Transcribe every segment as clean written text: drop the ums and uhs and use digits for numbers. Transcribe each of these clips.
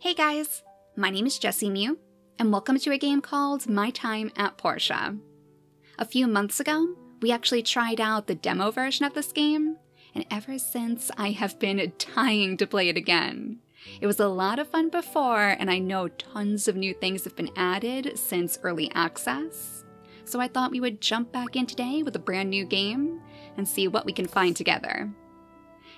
Hey guys, my name is JessiMew, and welcome to a game called My Time at Portia. A few months ago, we actually tried out the demo version of this game, and ever since I have been dying to play it again. It was a lot of fun before, and I know tons of new things have been added since early access. So I thought we would jump back in today with a brand new game and see what we can find together.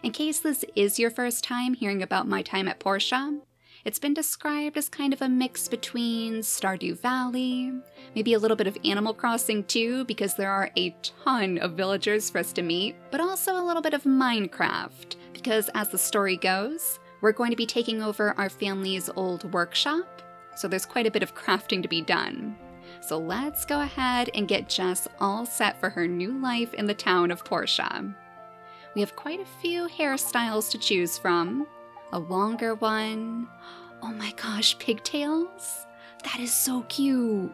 In case this is your first time hearing about My Time at Portia, it's been described as kind of a mix between Stardew Valley, maybe a little bit of Animal Crossing too, because there are a ton of villagers for us to meet, but also a little bit of Minecraft, because as the story goes, we're going to be taking over our family's old workshop, so there's quite a bit of crafting to be done. So let's go ahead and get Jess all set for her new life in the town of Portia. We have quite a few hairstyles to choose from. A longer one. Oh my gosh, pigtails? That is so cute.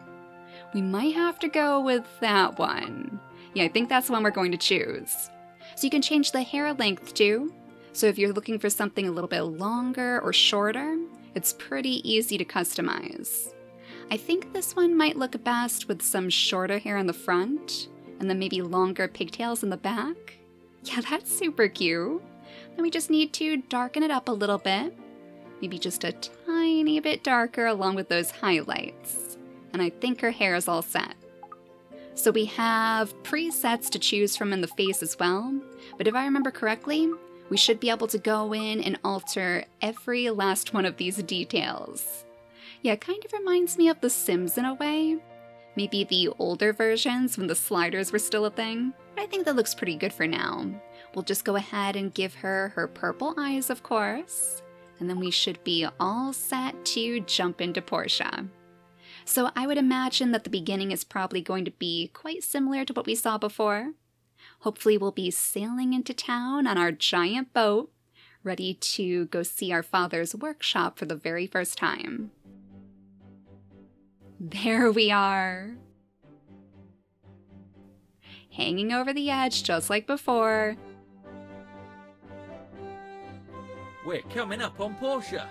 We might have to go with that one. Yeah, I think that's the one we're going to choose. So you can change the hair length too. So if you're looking for something a little bit longer or shorter, it's pretty easy to customize. I think this one might look best with some shorter hair in the front, and then maybe longer pigtails in the back. Yeah, that's super cute. Then we just need to darken it up a little bit. Maybe just a tiny bit darker along with those highlights. And I think her hair is all set. So we have presets to choose from in the face as well. But if I remember correctly, we should be able to go in and alter every last one of these details. Yeah, it kind of reminds me of The Sims in a way. Maybe the older versions when the sliders were still a thing. But I think that looks pretty good for now. We'll just go ahead and give her her purple eyes, of course. And then we should be all set to jump into Portia. So I would imagine that the beginning is probably going to be quite similar to what we saw before. Hopefully we'll be sailing into town on our giant boat, ready to go see our father's workshop for the very first time. There we are. Hanging over the edge just like before. We're coming up on Portia.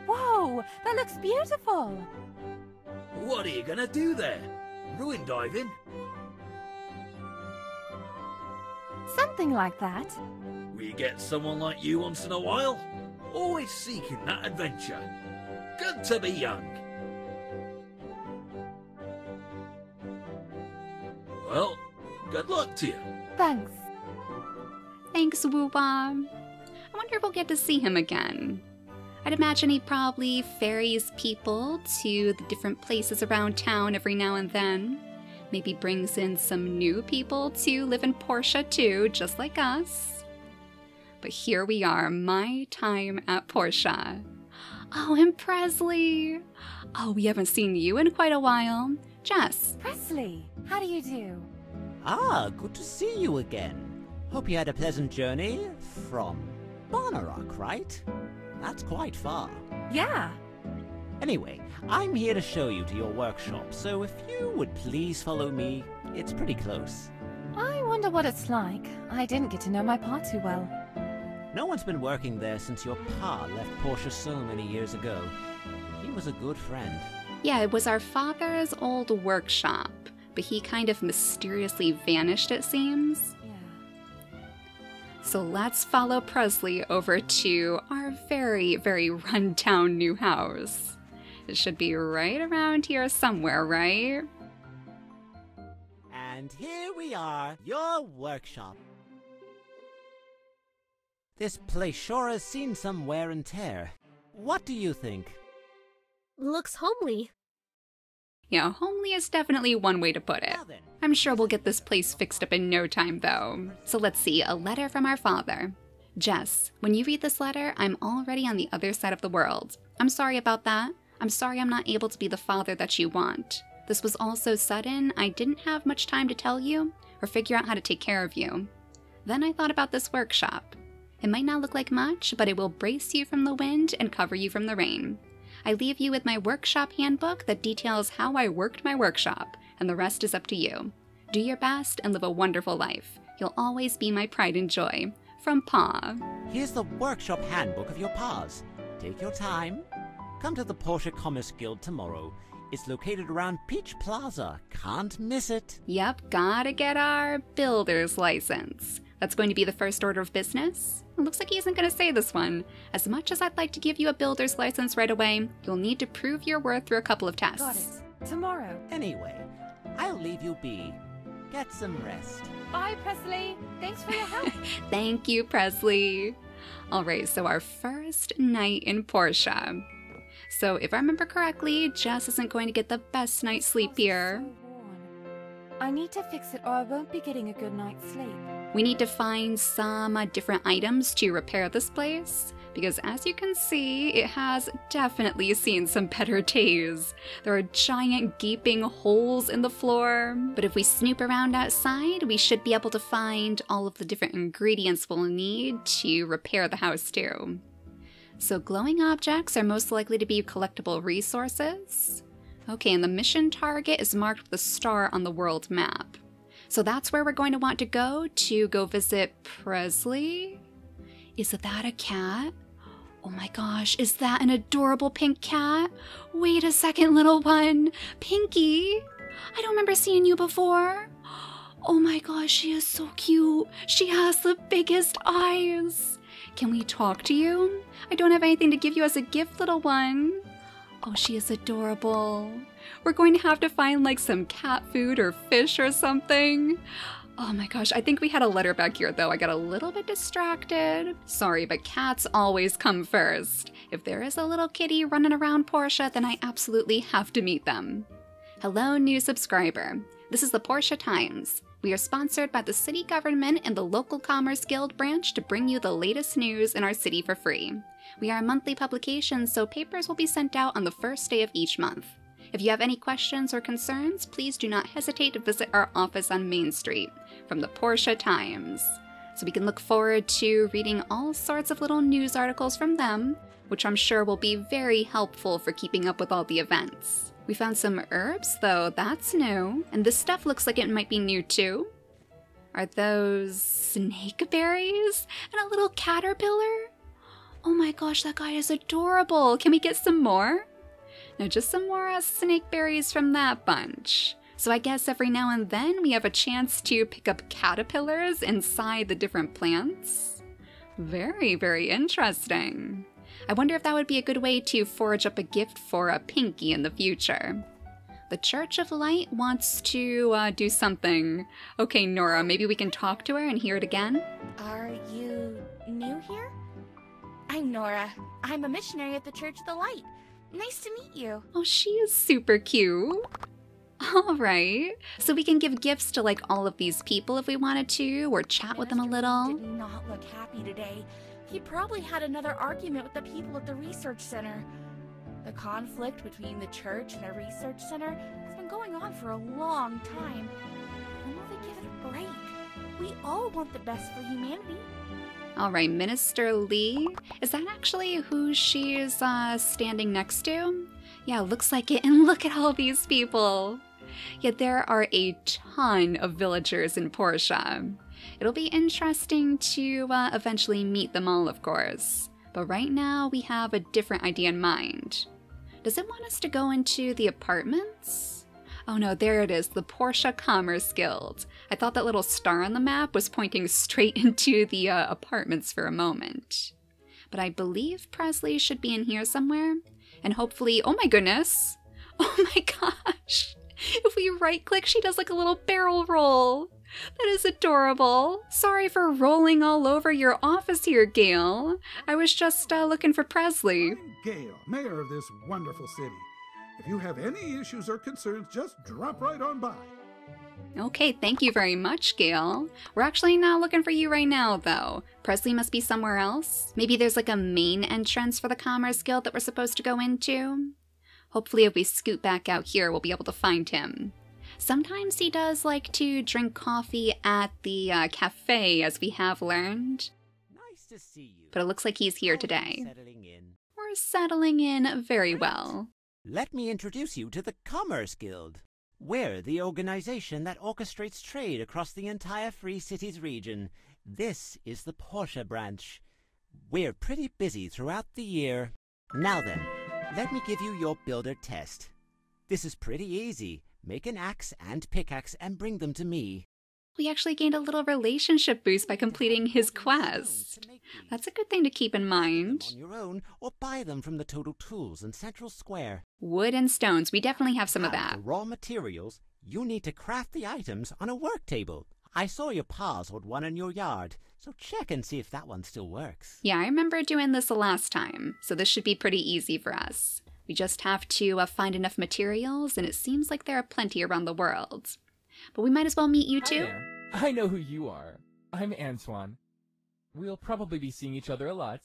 Whoa, that looks beautiful. What are you gonna do there? Ruin diving? Something like that. We get someone like you once in a while. Always seeking that adventure. Good to be young. Well, good luck to you. Thanks. Thanks, Woo-Wah. I wonder if we'll get to see him again. I'd imagine he probably ferries people to the different places around town every now and then. Maybe brings in some new people to live in Portia too, just like us. But here we are, My Time at Portia. Oh, and Presley. Oh, we haven't seen you in quite a while. Jess. Presley, how do you do? Ah, good to see you again. Hope you had a pleasant journey from Barnarock, right? That's quite far. Yeah. Anyway, I'm here to show you to your workshop, so if you would please follow me, it's pretty close. I wonder what it's like. I didn't get to know my pa too well. No one's been working there since your pa left Portia so many years ago. He was a good friend. Yeah, it was our father's old workshop, but he kind of mysteriously vanished, it seems. So let's follow Presley over to our very, very run-down new house. It should be right around here somewhere, right? And here we are, your workshop. This place sure has seen some wear and tear. What do you think? Looks homely. Yeah, homely is definitely one way to put it. I'm sure we'll get this place fixed up in no time, though. So let's see, a letter from our father. Jess, when you read this letter, I'm already on the other side of the world. I'm sorry about that. I'm sorry I'm not able to be the father that you want. This was all so sudden, I didn't have much time to tell you or figure out how to take care of you. Then I thought about this workshop. It might not look like much, but it will brace you from the wind and cover you from the rain. I leave you with my workshop handbook that details how I worked my workshop, and the rest is up to you. Do your best and live a wonderful life. You'll always be my pride and joy. From Pa. Here's the workshop handbook of your pa's. Take your time, Come to the Portia Commerce Guild tomorrow. It's located around Peach Plaza. Can't miss it. Yep, gotta get our builder's license. That's going to be the first order of business. It looks like he isn't going to say this one. As much as I'd like to give you a builder's license right away, you'll need to prove your worth through a couple of tests. Got it. Tomorrow. Anyway, I'll leave you be. Get some rest. Bye, Presley. Thanks for your help. Thank you, Presley. All right, so our first night in Portia. So if I remember correctly, Jess isn't going to get the best night's sleep here. So worn. I need to fix it or I won't be getting a good night's sleep. We need to find some different items to repair this place, because as you can see, it has definitely seen some better days. There are giant gaping holes in the floor, but if we snoop around outside, we should be able to find all of the different ingredients we'll need to repair the house too. So glowing objects are most likely to be collectible resources. Okay, and the mission target is marked with a star on the world map. So that's where we're going to want to go visit Presley. Is that a cat? Oh my gosh, is that an adorable pink cat? Wait a second, little one. Pinky? I don't remember seeing you before. Oh my gosh, she is so cute. She has the biggest eyes. Can we talk to you? I don't have anything to give you as a gift, little one. Oh, she is adorable. We're going to have to find like some cat food or fish or something. Oh my gosh, I think we had a letter back here though. I got a little bit distracted. Sorry, but cats always come first. If there is a little kitty running around Portia, then I absolutely have to meet them. Hello, new subscriber. This is the Portia Times. We are sponsored by the city government and the local Commerce Guild branch to bring you the latest news in our city for free. We are a monthly publication, so papers will be sent out on the first day of each month. If you have any questions or concerns, please do not hesitate to visit our office on Main Street, from the Portia Times. So we can look forward to reading all sorts of little news articles from them, which I'm sure will be very helpful for keeping up with all the events. We found some herbs, though. That's new. And this stuff looks like it might be new, too. Are those snake berries? And a little caterpillar? Oh my gosh, that guy is adorable. Can we get some more? No, just some more snake berries from that bunch. So I guess every now and then we have a chance to pick up caterpillars inside the different plants. Very, very interesting. I wonder if that would be a good way to forage up a gift for a Pinky in the future. The Church of Light wants to do something. Okay, Nora, maybe we can talk to her and hear it again? Are you new here? I'm Nora. I'm a missionary at the Church of the Light. Nice to meet you. Oh, she is super cute. All right. So we can give gifts to like all of these people if we wanted to, or chat with them a little. Did not look happy today. He probably had another argument with the people at the research center. The conflict between the church and the research center has been going on for a long time. When will they give it a break? We all want the best for humanity. All right, Minister Lee. Is that actually who she's standing next to? Yeah, looks like it. And look at all these people. Yeah, there are a ton of villagers in Portia. It'll be interesting to eventually meet them all, of course. But right now, we have a different idea in mind. Does it want us to go into the apartments? Oh no, there it is, the Portia Commerce Guild. I thought that little star on the map was pointing straight into the apartments for a moment. But I believe Presley should be in here somewhere. And hopefully, oh my goodness! Oh my gosh! If we right-click, she does like a little barrel roll. That is adorable. Sorry for rolling all over your office here, Gail. I was just looking for Presley. I'm Gail, mayor of this wonderful city. If you have any issues or concerns, just drop right on by. Okay, thank you very much, Gail. We're actually not looking for you right now, though. Presley must be somewhere else. Maybe there's like a main entrance for the Commerce Guild that we're supposed to go into. Hopefully if we scoot back out here, we'll be able to find him. Sometimes he does like to drink coffee at the cafe, as we have learned. Nice to see you. But it looks like he's here today. Settling in. We're settling in very well. Let me introduce you to the Commerce Guild. We're the organization that orchestrates trade across the entire Free Cities region. This is the Portia branch. We're pretty busy throughout the year. Now then, Let me give you your builder test. This is pretty easy. Make an axe and pickaxe and bring them to me. We actually gained a little relationship boost by completing his quest. That's a good thing to keep in mind. On your own, or buy them from the Total Tools in Central Square. Wood and stones, we definitely have some of that. For raw materials, you need to craft the items on a work table. I saw your pa's hold one in your yard, so check and see if that one still works. Yeah, I remember doing this the last time, so this should be pretty easy for us. We just have to find enough materials, and it seems like there are plenty around the world. But we might as well meet you too. Hi there. I know who you are. I'm Antoine. We'll probably be seeing each other a lot.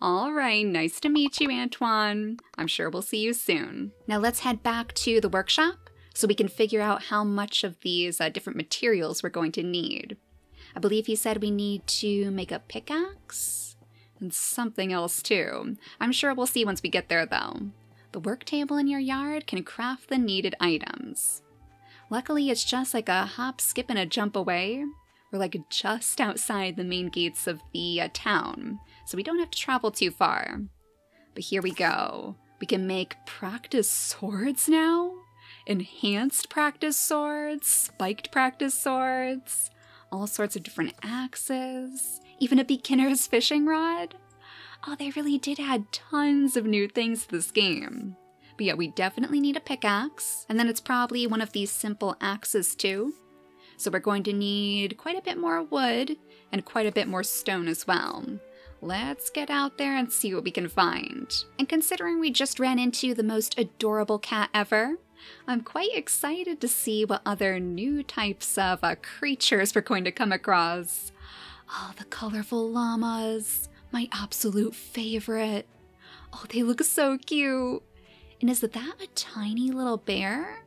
All right, nice to meet you, Antoine. I'm sure we'll see you soon. Now let's head back to the workshop so we can figure out how much of these different materials we're going to need. I believe he said we need to make a pickaxe and something else too. I'm sure we'll see once we get there though. The work table in your yard can craft the needed items. Luckily, it's just like a hop, skip, and a jump away. We're like just outside the main gates of the town, so we don't have to travel too far. But here we go. We can make practice swords now? Enhanced practice swords, spiked practice swords, all sorts of different axes, even a beginner's fishing rod. Oh, they really did add tons of new things to this game. But yeah, we definitely need a pickaxe, and then it's probably one of these simple axes too. So we're going to need quite a bit more wood and quite a bit more stone as well. Let's get out there and see what we can find. And considering we just ran into the most adorable cat ever, I'm quite excited to see what other new types of creatures we're going to come across. Oh, the colorful llamas, my absolute favorite. Oh, they look so cute. And is that a tiny little bear?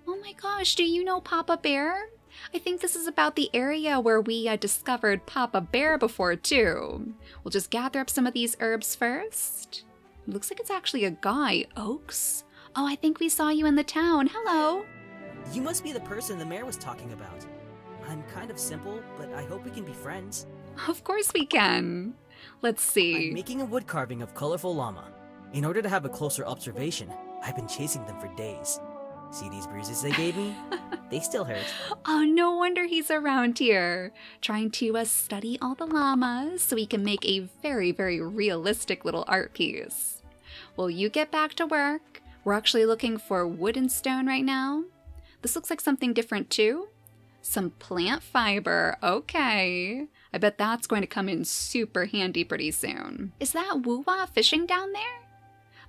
Oh my gosh, do you know Papa Bear? I think this is about the area where we discovered Papa Bear before too. We'll just gather up some of these herbs first. It looks like it's actually a guy, Oaks. Oh, I think we saw you in the town. Hello. You must be the person the mayor was talking about. I'm kind of simple, but I hope we can be friends. Of course we can. Let's see. I'm making a wood carving of colorful llama. In order to have a closer observation, I've been chasing them for days. See these bruises they gave me? They still hurt. Oh, no wonder he's around here, trying to study all the llamas so he can make a very, very realistic little art piece. Well, you get back to work. We're actually looking for wood and stone right now. This looks like something different too. Some plant fiber, okay. I bet that's going to come in super handy pretty soon. Is that Woo-Wah fishing down there?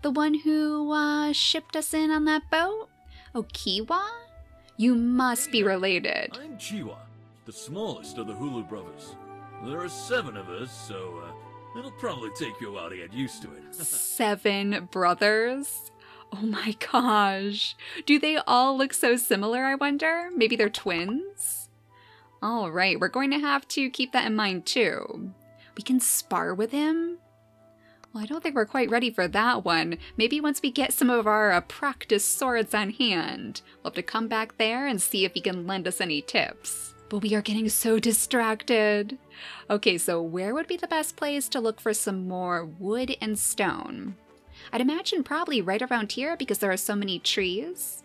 The one who shipped us in on that boat? Oh, Kiwa? You must be related. I'm Chiwa, the smallest of the Hulu brothers. There are 7 of us, so it'll probably take you a while to get used to it. 7 brothers? Oh my gosh. Do they all look so similar, I wonder? Maybe they're twins? All right, we're going to have to keep that in mind too. We can spar with him? Well, I don't think we're quite ready for that one. Maybe once we get some of our practice swords on hand, we'll have to come back there and see if he can lend us any tips. But we are getting so distracted. Okay, so where would be the best place to look for some more wood and stone? I'd imagine probably right around here because there are so many trees.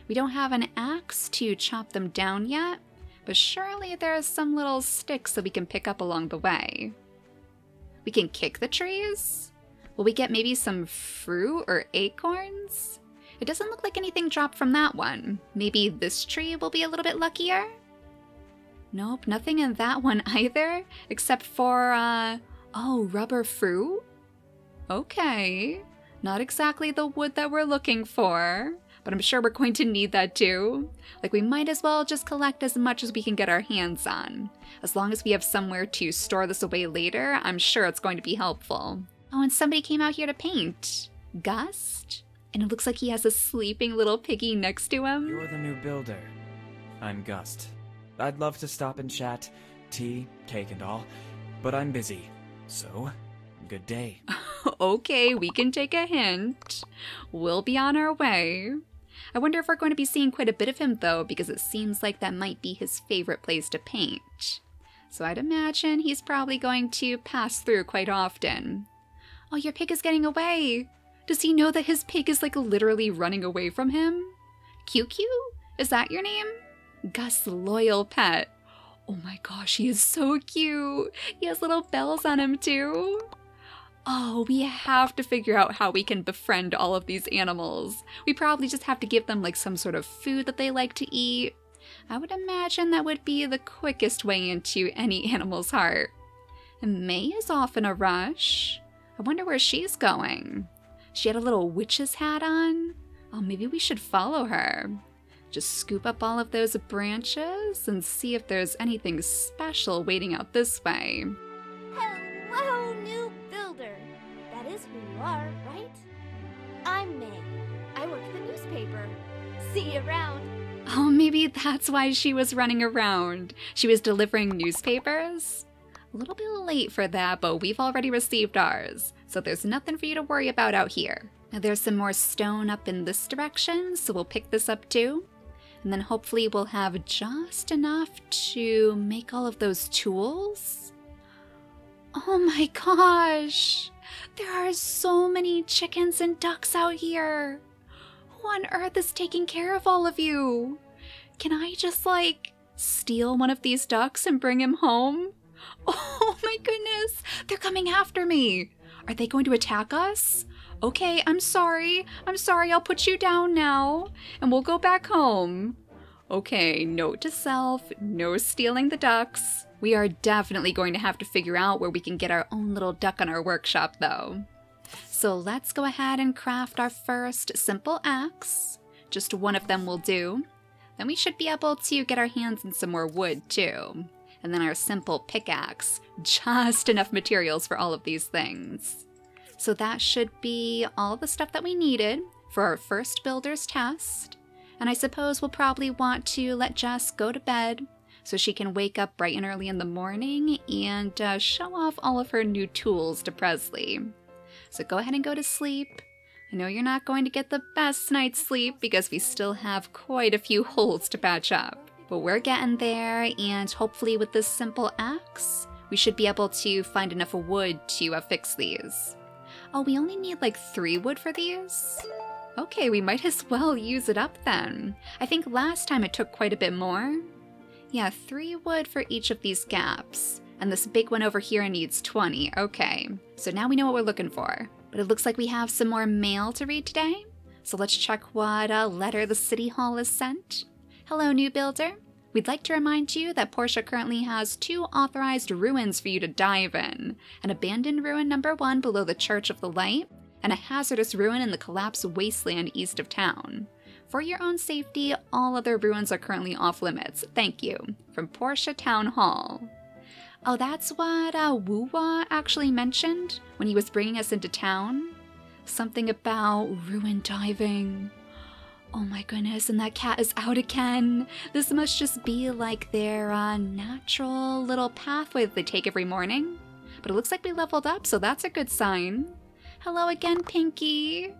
We don't have an axe to chop them down yet, but surely there are some little sticks that we can pick up along the way. We can kick the trees? Will we get maybe some fruit or acorns? It doesn't look like anything dropped from that one. Maybe this tree will be a little bit luckier? Nope, nothing in that one either, except for, oh, rubber fruit? Okay, not exactly the wood that we're looking for, but I'm sure we're going to need that too. Like, we might as well just collect as much as we can get our hands on. As long as we have somewhere to store this away later, I'm sure it's going to be helpful. Oh, and somebody came out here to paint. Gust? And it looks like he has a sleeping little piggy next to him. You're the new builder. I'm Gust. I'd love to stop and chat, tea, cake and all, but I'm busy. So, good day. Okay, we can take a hint. We'll be on our way. I wonder if we're going to be seeing quite a bit of him though, because it seems like that might be his favorite place to paint. So I'd imagine he's probably going to pass through quite often. Oh, your pig is getting away. Does he know that his pig is like literally running away from him? QQ? Is that your name? Gus' loyal pet. Oh my gosh, he is so cute. He has little bells on him too. Oh, we have to figure out how we can befriend all of these animals. We probably just have to give them like some sort of food that they like to eat. I would imagine that would be the quickest way into any animal's heart. And May is off in a rush. I wonder where she's going. She had a little witch's hat on. Oh, maybe we should follow her. Just scoop up all of those branches and see if there's anything special waiting out this way. Hello, new builder. That is who you are, right? I'm May. I work at the newspaper. See you around. Oh, maybe that's why she was running around. She was delivering newspapers? A little bit late for that, but we've already received ours, so there's nothing for you to worry about out here. Now there's some more stone up in this direction, so we'll pick this up too. And then hopefully we'll have just enough to make all of those tools. Oh my gosh! There are so many chickens and ducks out here! Who on earth is taking care of all of you? Can I just, like, steal one of these ducks and bring him home? Oh my goodness! They're coming after me! Are they going to attack us? Okay, I'm sorry. I'll put you down now. And we'll go back home. Okay, note to self, no stealing the ducks. We are definitely going to have to figure out where we can get our own little duck on our workshop, though. So let's go ahead and craft our first simple axe. Just one of them will do. Then we should be able to get our hands on some more wood, too. And then our simple pickaxe. Just enough materials for all of these things. So that should be all the stuff that we needed for our first builder's test. And I suppose we'll probably want to let Jess go to bed so she can wake up bright and early in the morning and show off all of her new tools to Presley. So go ahead and go to sleep. I know you're not going to get the best night's sleep because we still have quite a few holes to patch up. But we're getting there, and hopefully with this simple axe, we should be able to find enough wood to fix these. Oh, we only need like 3 wood for these? Okay, we might as well use it up then. I think last time it took quite a bit more. Yeah, 3 wood for each of these gaps. And this big one over here needs 20. Okay, so now we know what we're looking for. But it looks like we have some more mail to read today. So let's check what letter the City Hall has sent. Hello, new builder. We'd like to remind you that Portia currently has 2 authorized ruins for you to dive in. An abandoned ruin number 1 below the Church of the Light, and a hazardous ruin in the collapsed wasteland east of town. For your own safety, all other ruins are currently off limits. Thank you. From Portia Town Hall. Oh, that's what Woo-Wah actually mentioned when he was bringing us into town. Something about ruin diving. Oh my goodness, and that cat is out again. This must just be like their natural little pathway that they take every morning. But it looks like we leveled up, so that's a good sign. Hello again, Pinky.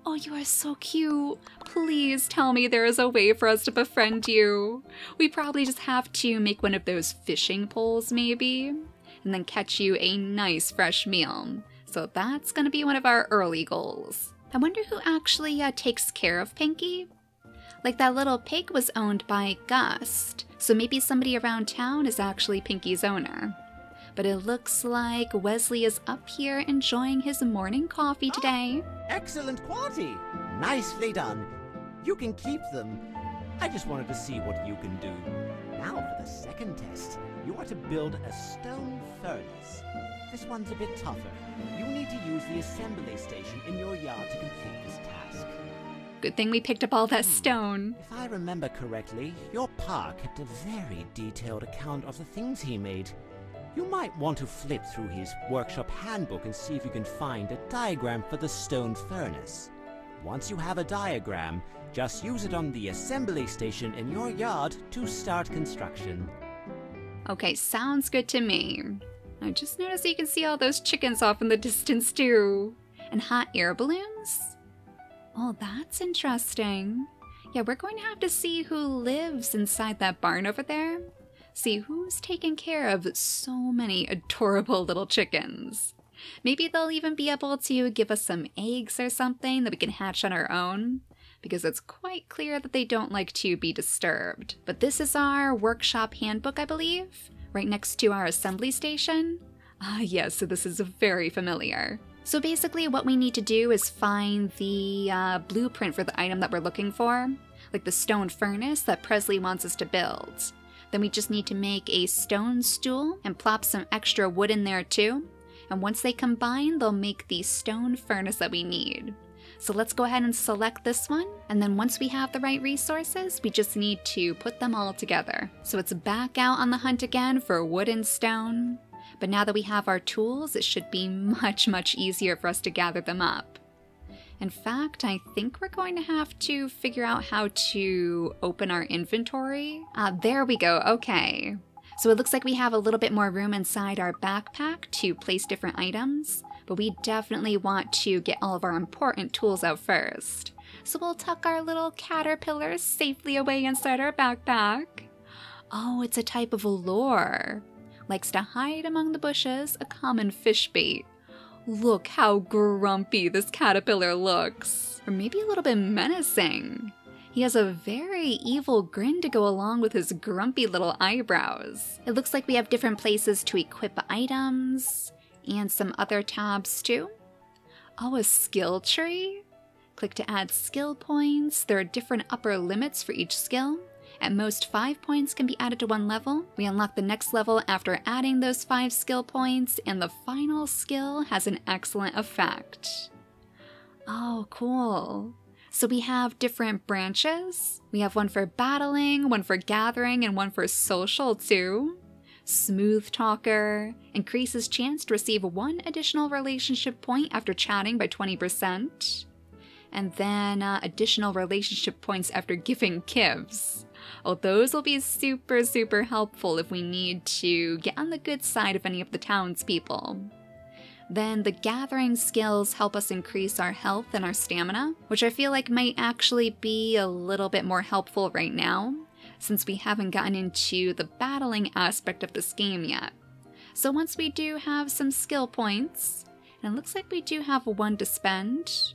Oh, you are so cute. Please tell me there is a way for us to befriend you. We probably just have to make one of those fishing poles, maybe, and then catch you a nice fresh meal. So that's gonna be one of our early goals. I wonder who actually takes care of Pinky? Like that little pig was owned by Gust, so maybe somebody around town is actually Pinky's owner. But it looks like Wesley is up here enjoying his morning coffee today. Excellent quality! Nicely done. You can keep them. I just wanted to see what you can do. Now for the second test. You are to build a stone furnace. This one's a bit tougher. You need to use the assembly station in your yard to complete this task. Good thing we picked up all that stone. If I remember correctly, your pa kept a very detailed account of the things he made. You might want to flip through his workshop handbook and see if you can find a diagram for the stone furnace. Once you have a diagram, just use it on the assembly station in your yard to start construction. Okay, sounds good to me. I just noticed you can see all those chickens off in the distance too. And hot air balloons? Oh, that's interesting. Yeah, we're going to have to see who lives inside that barn over there. See who's taking care of so many adorable little chickens. Maybe they'll even be able to give us some eggs or something that we can hatch on our own, because it's quite clear that they don't like to be disturbed. But this is our workshop handbook, I believe, right next to our assembly station. Ah, yes, so this is very familiar. So basically what we need to do is find the blueprint for the item that we're looking for, like the stone furnace that Presley wants us to build. Then we just need to make a stone stool and plop some extra wood in there too. And once they combine, they'll make the stone furnace that we need. So let's go ahead and select this one. And then once we have the right resources, we just need to put them all together. So it's back out on the hunt again for wood and stone. But now that we have our tools, it should be much, much easier for us to gather them up. In fact, I think we're going to have to figure out how to open our inventory. There we go, okay. So it looks like we have a little bit more room inside our backpack to place different items, but we definitely want to get all of our important tools out first. So we'll tuck our little caterpillars safely away inside our backpack. Oh, it's a type of lure. Likes to hide among the bushes, a common fish bait. Look how grumpy this caterpillar looks. Or maybe a little bit menacing. He has a very evil grin to go along with his grumpy little eyebrows. It looks like we have different places to equip items, and some other tabs too. Oh, a skill tree? Click to add skill points. There are different upper limits for each skill. At most 5 points can be added to one level. We unlock the next level after adding those 5 skill points, and the final skill has an excellent effect. Oh, cool. So we have different branches. We have one for battling, one for gathering, and one for social too. Smooth Talker increases chance to receive 1 additional relationship point after chatting by 20%. And then additional relationship points after giving gifts. Oh, those will be super, super helpful if we need to get on the good side of any of the townspeople. Then the gathering skills help us increase our health and our stamina, which I feel like might actually be a little bit more helpful right now, since we haven't gotten into the battling aspect of this game yet. So once we do have some skill points, and it looks like we do have 1 to spend,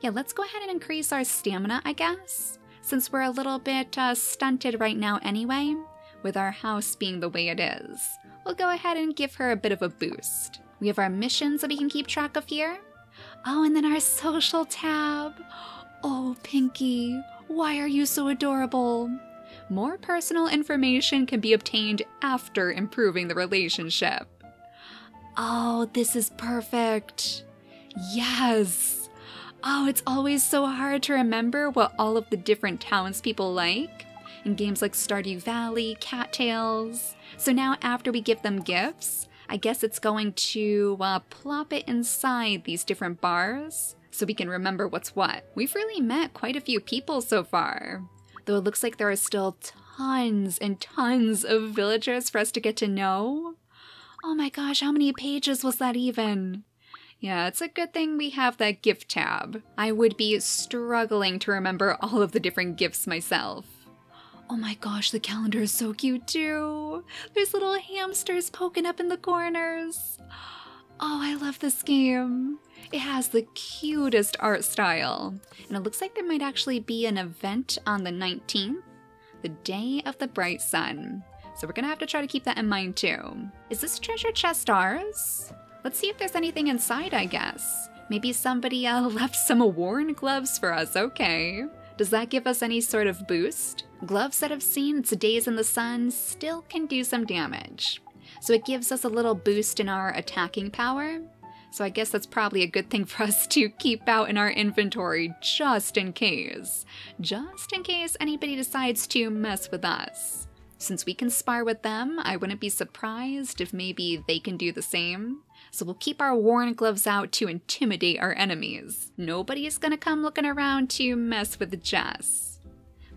yeah, let's go ahead and increase our stamina, I guess, since we're a little bit stunted right now anyway, with our house being the way it is. We'll go ahead and give her a bit of a boost. We have our missions that we can keep track of here. Oh, and then our social tab. Oh, Pinky, why are you so adorable? More personal information can be obtained after improving the relationship. Oh, this is perfect. Yes. Oh, it's always so hard to remember what all of the different townspeople like in games like Stardew Valley, Cattails. So now after we give them gifts, I guess it's going to plop it inside these different bars so we can remember what's what. We've really met quite a few people so far, though it looks like there are still tons and tons of villagers for us to get to know. Oh my gosh, how many pages was that even? Yeah, it's a good thing we have that gift tab. I would be struggling to remember all of the different gifts myself. Oh my gosh, the calendar is so cute too. There's little hamsters poking up in the corners. Oh, I love this game. It has the cutest art style. And it looks like there might actually be an event on the 19th, the day of the bright sun. So we're gonna have to try to keep that in mind too. Is this treasure chest ours? Let's see if there's anything inside, I guess. Maybe somebody left some worn gloves for us, okay. Does that give us any sort of boost? Gloves that have seen its days in the sun still can do some damage. So it gives us a little boost in our attacking power. So I guess that's probably a good thing for us to keep out in our inventory just in case. Just in case anybody decides to mess with us. Since we can spar with them, I wouldn't be surprised if maybe they can do the same. So we'll keep our worn gloves out to intimidate our enemies. Nobody's gonna come looking around to mess with Jess.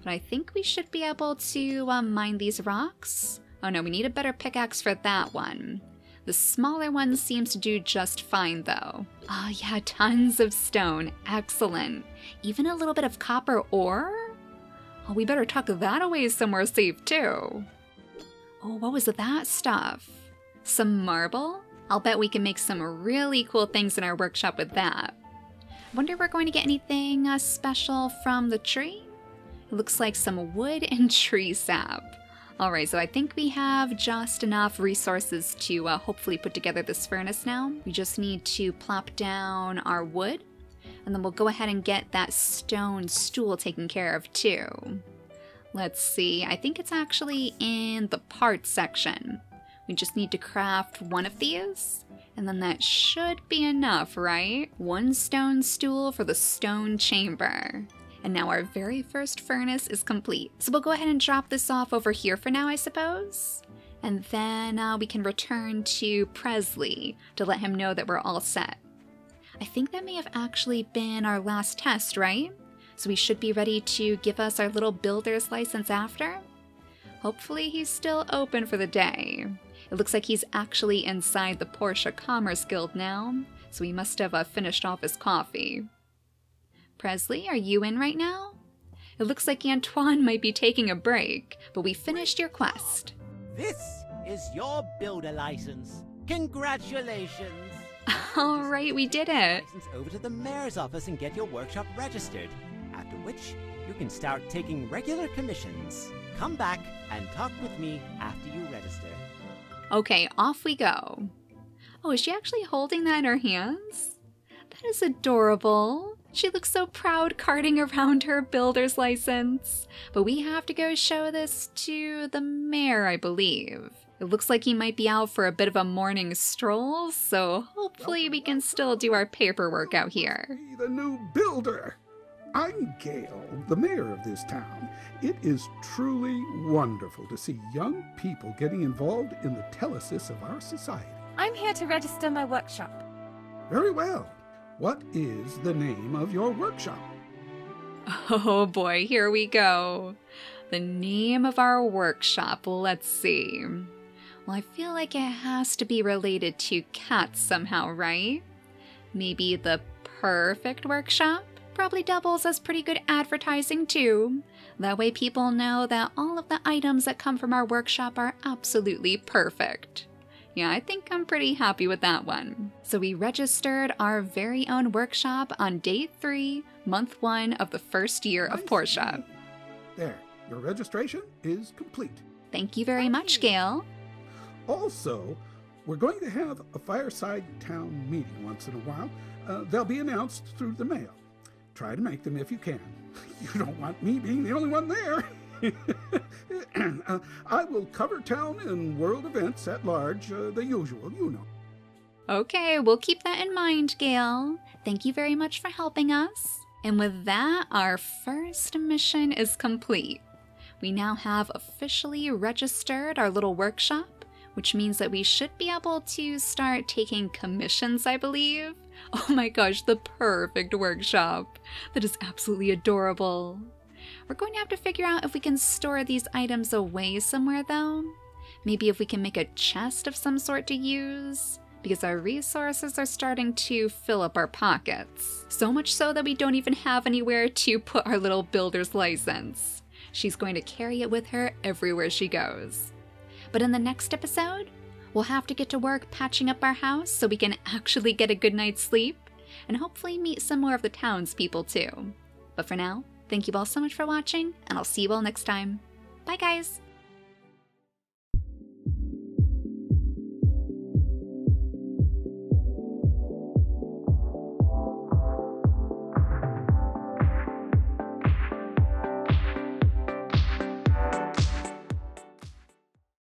But I think we should be able to mine these rocks. Oh no, we need a better pickaxe for that one. The smaller one seems to do just fine though. Oh yeah, tons of stone, excellent. Even a little bit of copper ore? Oh, we better tuck that away somewhere safe too. Oh, what was that stuff? Some marble? I'll bet we can make some really cool things in our workshop with that. I wonder if we're going to get anything special from the tree? It looks like some wood and tree sap. Alright, so I think we have just enough resources to hopefully put together this furnace now. We just need to plop down our wood, and then we'll go ahead and get that stone stool taken care of too. Let's see, I think it's actually in the parts section. We just need to craft one of these, and then that should be enough, right? One stone stool for the stone chamber. And now our very first furnace is complete. So we'll go ahead and drop this off over here for now, I suppose. And then we can return to Presley to let him know that we're all set. I think that may have actually been our last test, right? So we should be ready to give us our little builder's license after. Hopefully he's still open for the day. It looks like he's actually inside the Portia Commerce Guild now, so he must have finished off his coffee. Presley, are you in right now? It looks like Antoine might be taking a break, but we finished your quest. This is your builder license. Congratulations! All right, we did it. License over to the mayor's office and get your workshop registered. After which, you can start taking regular commissions. Come back and talk with me after you register. Okay, off we go. Oh, is she actually holding that in her hands? That is adorable. She looks so proud carting around her builder's license. But we have to go show this to the mayor, I believe. It looks like he might be out for a bit of a morning stroll, so hopefully we can still do our paperwork out here. Be the new builder. I'm Gale, the mayor of this town. It is truly wonderful to see young people getting involved in the telesis of our society. I'm here to register my workshop. Very well. What is the name of your workshop? Oh boy, here we go. The name of our workshop, let's see. Well, I feel like it has to be related to cats somehow, right? Maybe the perfect workshop? Probably doubles as pretty good advertising too. That way people know that all of the items that come from our workshop are absolutely perfect. Yeah, I think I'm pretty happy with that one. So we registered our very own workshop on day 3, month 1 of the first year of Portia. There, your registration is complete. Thank you very much, Gail. Also, we're going to have a fireside town meeting once in a while. They'll be announced through the mail. Try to make them if you can. You don't want me being the only one there. I will cover town and world events at large, the usual, you know. Okay, we'll keep that in mind, Gail. Thank you very much for helping us. And with that, our first mission is complete. We now have officially registered our little workshop, which means that we should be able to start taking commissions, I believe. Oh my gosh, the perfect workshop. That is absolutely adorable. We're going to have to figure out if we can store these items away somewhere though. Maybe if we can make a chest of some sort to use, because our resources are starting to fill up our pockets. So much so that we don't even have anywhere to put our little builder's license. She's going to carry it with her everywhere she goes. But in the next episode, we'll have to get to work patching up our house so we can actually get a good night's sleep, and hopefully meet some more of the townspeople too. But for now, thank you all so much for watching, and I'll see you all next time. Bye guys!